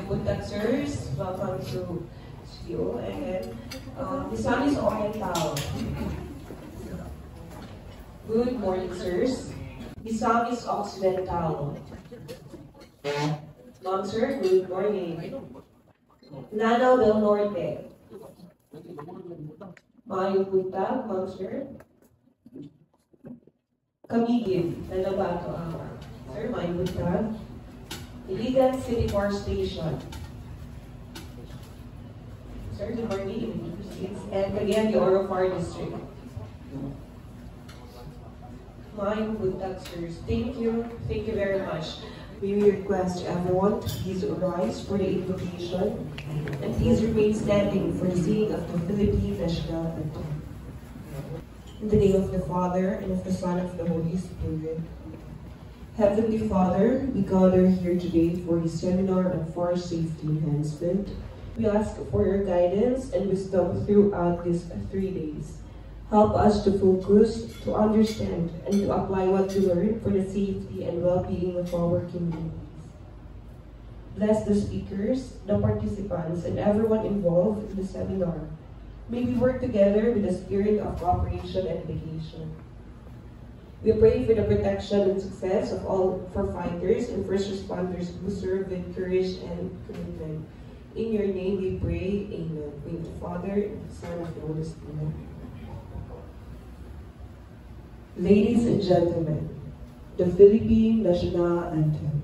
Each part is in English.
Buntagsers, welcome to studio. And Misamis Oriental. Good morning, sirs. Misamis Occidental. Ma'am, sir, good morning. Lanao del Norte. Mayo Punta, ma'am, sir. Camiguin, Nalabato, sir, Mayo Punta. Iligan City Car Station. Sir, good morning. And again, the Oro Far District. Mayo Punta, sirs. Thank you. Thank you very much. We request everyone to please rise for the invocation and please remain standing for the singing of the Philippine National Anthem. In the name of the Father, and of the Son, and of the Holy Spirit. Heavenly Father, we gather here today for the seminar on fire safety enhancement. We ask for your guidance and wisdom throughout these 3 days. Help us to focus, to understand, and to apply what we learn for the safety and well-being of our communities. Bless the speakers, the participants, and everyone involved in the seminar. May we work together with a spirit of cooperation and dedication. We pray for the protection and success of all firefighters and first responders who serve with courage and commitment. In your name we pray, amen. In the name of the Father, and the Son, and the Holy Spirit. Ladies and gentlemen, the Philippine National Anthem.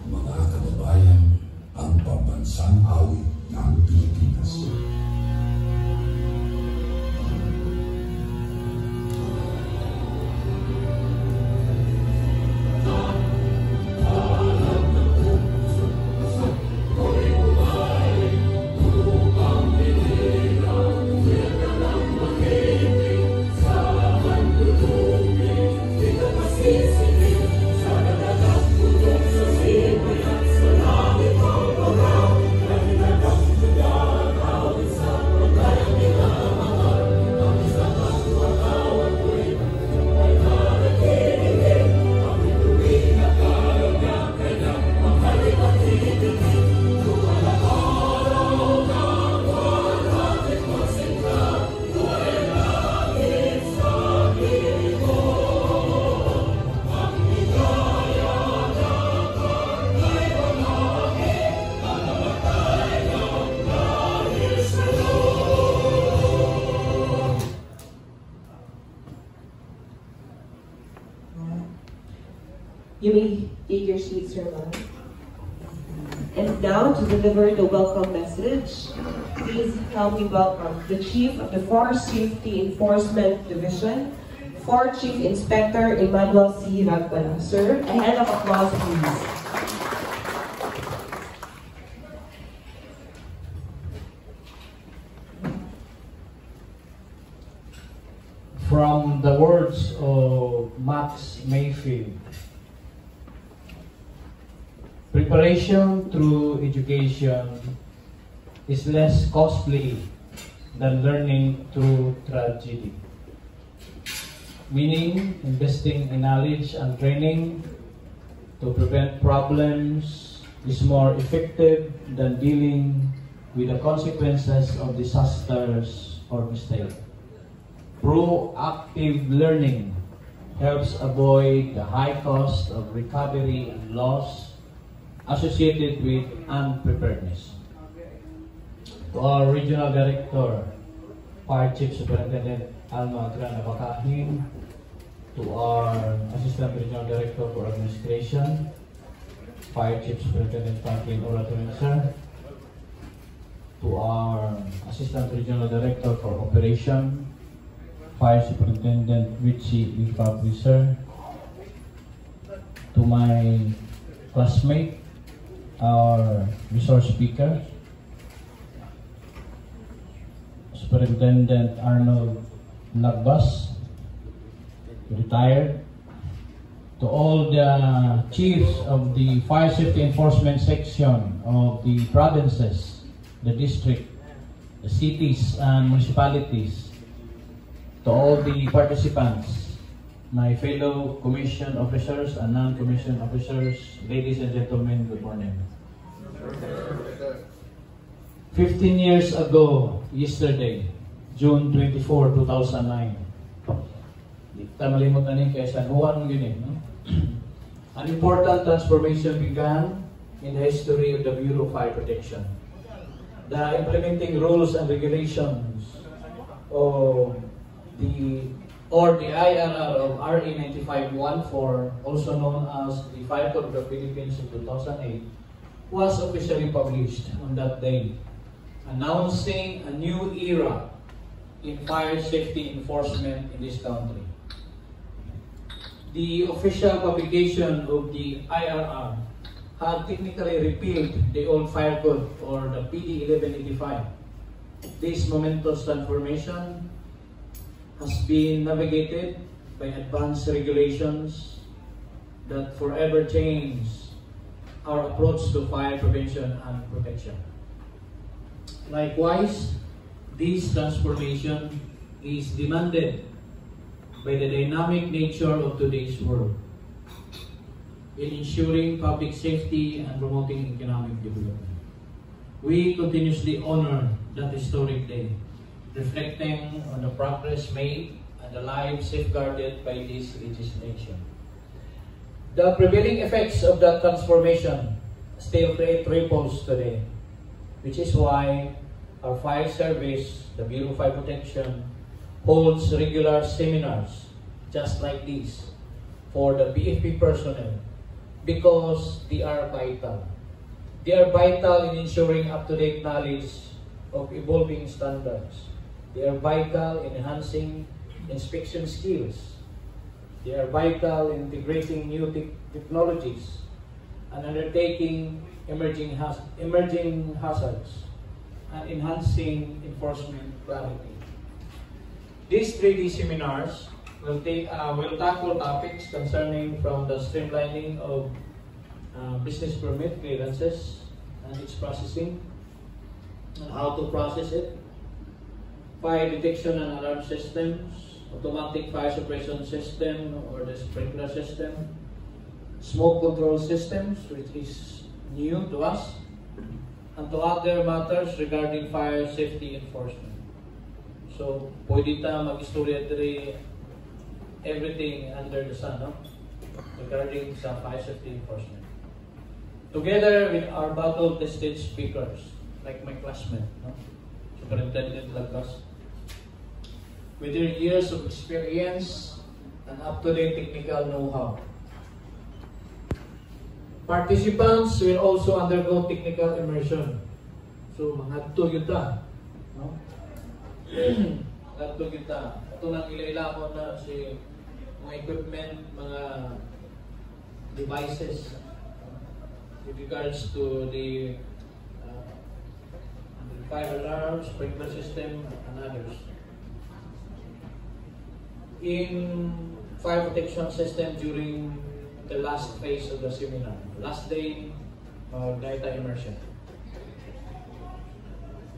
Mga kababayan, ang pambansang awit ng Pilipinas. You may take your seats, sir, ma'am. And now, to deliver the welcome message, please help me welcome the Chief of the Fire Safety Enforcement Division, Fire Chief Inspector Emmanuel C. Ragbala. Sir, a hand of applause, please. From the words of Max Mayfield, preparation through education is less costly than learning through tragedy. Meaning, investing in knowledge and training to prevent problems is more effective than dealing with the consequences of disasters or mistakes. Proactive learning helps avoid the high cost of recovery and loss associated with unpreparedness. To our Regional Director, Fire Chief Superintendent Alma Grana Bakahin, to our Assistant Regional Director for Administration, Fire Chief Superintendent Franklin Oratorenser, to our Assistant Regional Director for Operation, Fire Superintendent Richie Fabricer, to my classmate, our resource speaker, Superintendent Arnold Lagbas, retired, to all the chiefs of the Fire Safety Enforcement section of the provinces, the district, the cities and municipalities, to all the participants, my fellow commission officers and non-commission officers, ladies and gentlemen, good morning. 15 years ago, yesterday, June 24, 2009, di tayo malimot na rin kaya San Juan yun no? An important transformation began in the history of the Bureau of Fire Protection. The implementing rules and regulations of the IRR of RA 9514, also known as the Fire Code of the Philippines in 2008, was officially published on that day, announcing a new era in fire safety enforcement in this country. The official publication of the IRR had technically repealed the old fire code, or the PD 1185. This momentous transformation has been navigated by advanced regulations that forever change our approach to fire prevention and protection. Likewise, this transformation is demanded by the dynamic nature of today's world in ensuring public safety and promoting economic development. We continuously honor that historic day, reflecting on the progress made and the lives safeguarded by this legislation. The prevailing effects of that transformation still create ripples today, which is why our fire service, the Bureau of Fire Protection, holds regular seminars just like this for the BFP personnel, because they are vital. They are vital in ensuring up-to-date knowledge of evolving standards. They are vital in enhancing inspection skills. They are vital in integrating new technologies and undertaking emerging hazards and enhancing enforcement clarity. These 3D seminars will tackle topics concerning from the streamlining of business permit clearances and its processing, and how to process it, fire detection and alarm systems, automatic fire suppression system or the sprinkler system, smoke control systems, which is new to us, and to other matters regarding fire safety enforcement. So, pwede ta mag-istorya diri everything under the sun, no? Regarding sa fire safety enforcement. Together with our battle-tested speakers, like my classmate, no? Superintendent Lagos, with their years of experience and up-to-date technical know-how. Participants will also undergo technical immersion. So, mga yun no? Nagto kita. Ito nang ila-ila ko na si mga equipment, mga devices with regards to the fire alarm, sprinkler system, and others. In fire protection system during the last phase of the seminar, last day of data immersion.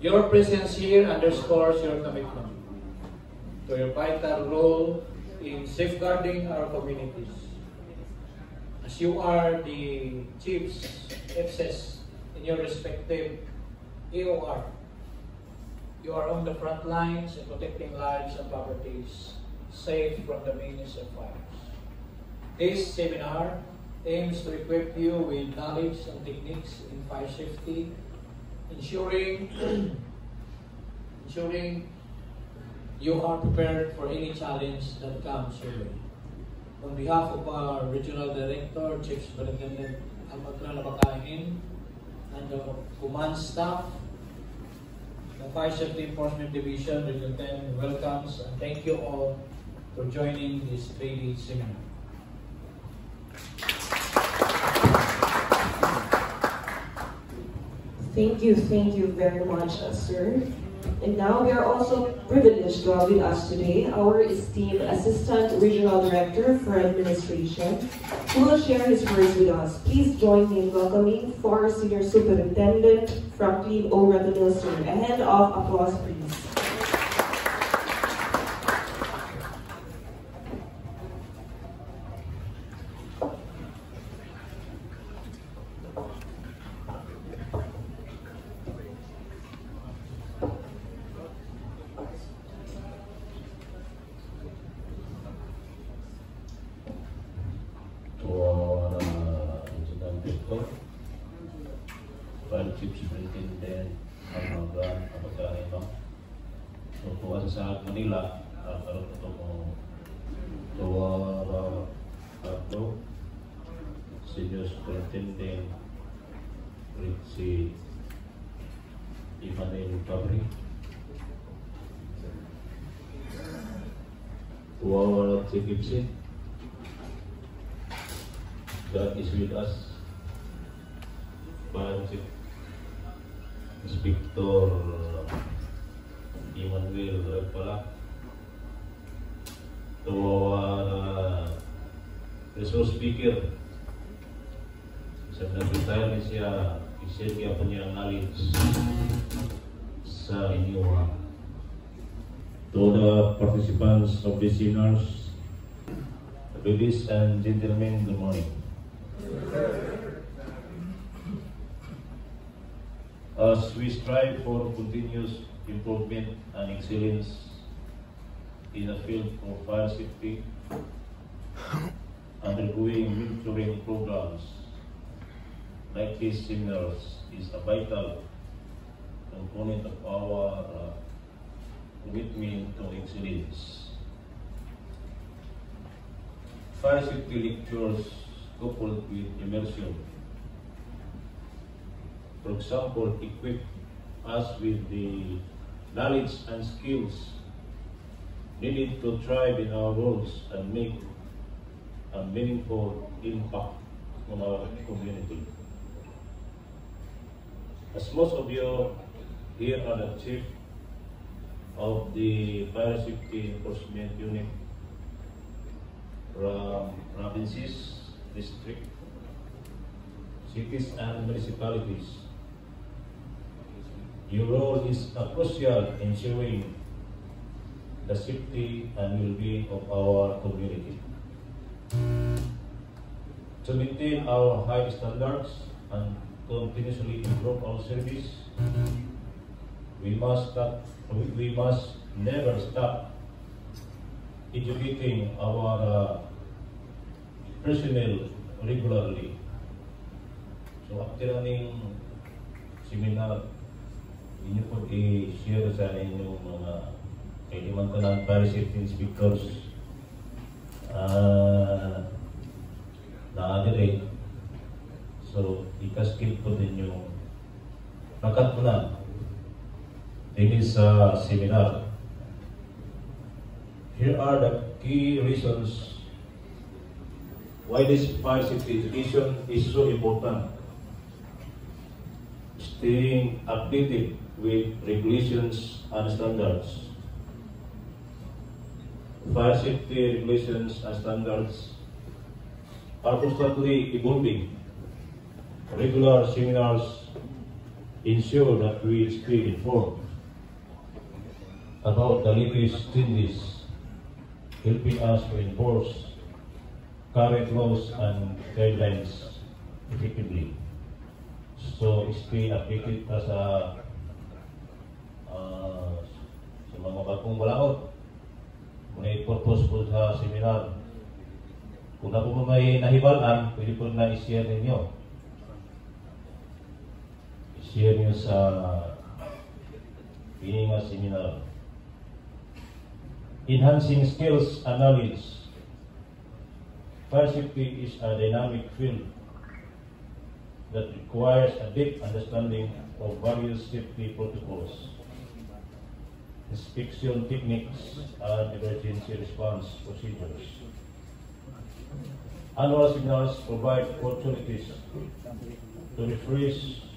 Your presence here underscores your commitment to your vital role in safeguarding our communities. As you are the chiefs, FSS, in your respective AOR, you are on the front lines in protecting lives and properties safe from the menace of fires. This seminar aims to equip you with knowledge and techniques in fire safety, ensuring you are prepared for any challenge that comes your way. On behalf of our Regional Director, Chief Superintendent Almagran Labakain, and the command staff, the Fire Safety Enforcement Division, Region 10 welcomes and thank you all for joining this 3D seminar. Thank you very much, sir. And now we are also privileged to have with us today our esteemed Assistant Regional Director for Administration, who will share his words with us. Please join me in welcoming former Senior Superintendent Franklin O. Ratonil, sir. A hand of applause, please. sa Manila, karon ito mo Tuwara Ardo, Senior Superintendent Ritzy Emmanuel Fabri, Tuwara Gibson, that is with us, Pansip Inspector Emmanuel Ragpala, Tuwara Resource Speaker, sa nag-retire siya, i-share niya po niya ang knowledge sa inyo. To the participants of the seminars, ladies and gentlemen, good morning. As we strive for continuous improvement and excellence in the field of fire safety, undergoing mentoring programs like these seminars is a vital component of our commitment to excellence. Fire safety lectures coupled with immersion, for example, equip us with the knowledge and skills needed to thrive in our roles and make a meaningful impact on our community. As most of you here are the chief of the Fire Safety Enforcement Unit from provinces, districts, cities and municipalities, your role is crucial in ensuring the safety and well-being of our community. To maintain our high standards and continuously improve our service, we must never stop educating our personnel regularly. So after running seminar, inyo po i-share sa inyong mga kailangan ko ng fire safety inspectors na-aderate. So, ikaskip po din yung nakat po na din sa seminar. Here are the key reasons why this fire safety education is so important. Staying updated with regulations and standards. Fire safety regulations and standards are constantly evolving. Regular seminars ensure that we stay informed about the latest changes, helping us to enforce current laws and guidelines effectively. So, stay updated ka sa mga bagong balaod. May purpose po sa seminar. Kung na po may nahibalaan, pwede po na i-share ninyo. I-share nyo sa pininga seminar. Enhancing skills and knowledge. Fire safety is a dynamic field that requires a deep understanding of various safety protocols, inspection techniques, and emergency response procedures. Annual seminars provide opportunities to refresh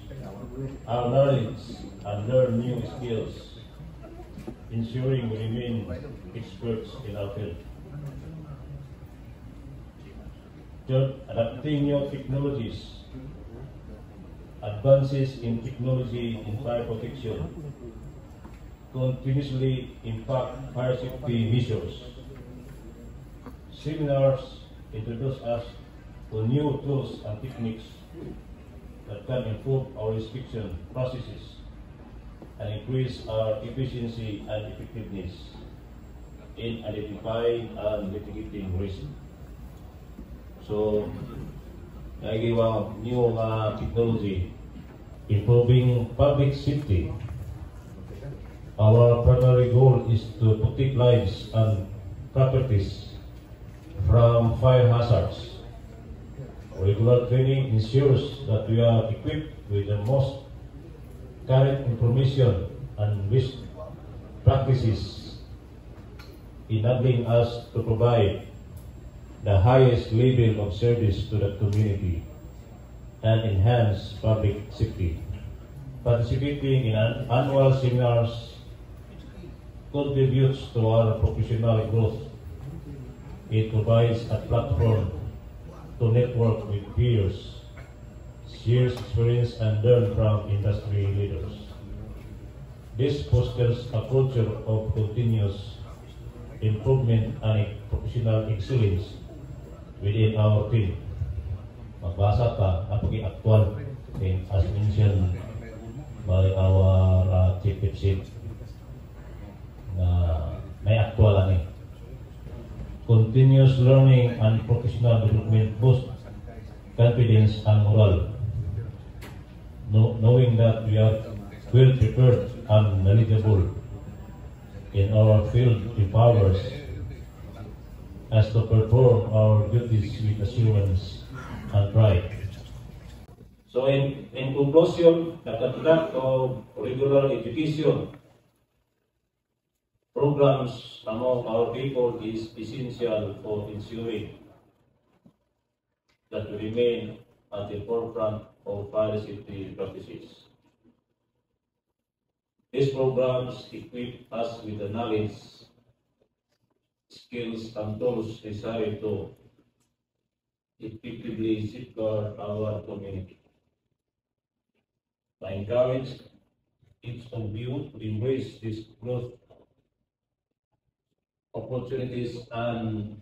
our knowledge and learn new skills, ensuring we remain experts in our field. Third, adapting new technologies. Advances in technology in fire protection continuously impact fire safety measures. Seminars introduce us to new tools and techniques that can improve our inspection processes and increase our efficiency and effectiveness in identifying and mitigating risk. So, naigiwang new technology improving public safety. Our primary goal is to protect lives and properties from fire hazards. Regular training ensures that we are equipped with the most current information and best practices, enabling us to provide the highest level of service to the community and enhance public safety. Participating in annual seminars contributes to our professional growth. It provides a platform to network with peers, share experience, and learn from industry leaders. This fosters a culture of continuous improvement and professional excellence within our team. Magbasa ka, napag-actual, as mentioned by our Chief of Chief, na may actual ani. Continuous learning and professional development boost confidence and morale. Knowing that we are well prepared and knowledgeable in our field empowers us to perform our duties with assurance and pride. So in conclusion, the conduct of regular education programs among our people is essential for ensuring that we remain at the forefront of fire safety practices. These programs equip us with the knowledge, skills, and tools necessary to effectively safeguard our community. I encourage each of you to embrace this growth opportunities and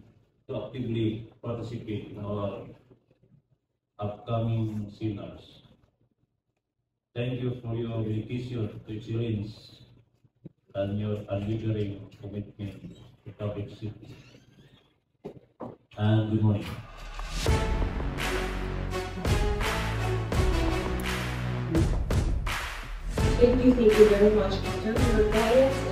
to actively participate in our upcoming seminars. Thank you for your dedication to excellence and your unwavering commitment to public safety. And good morning. Thank you very much, Peter, for your guidance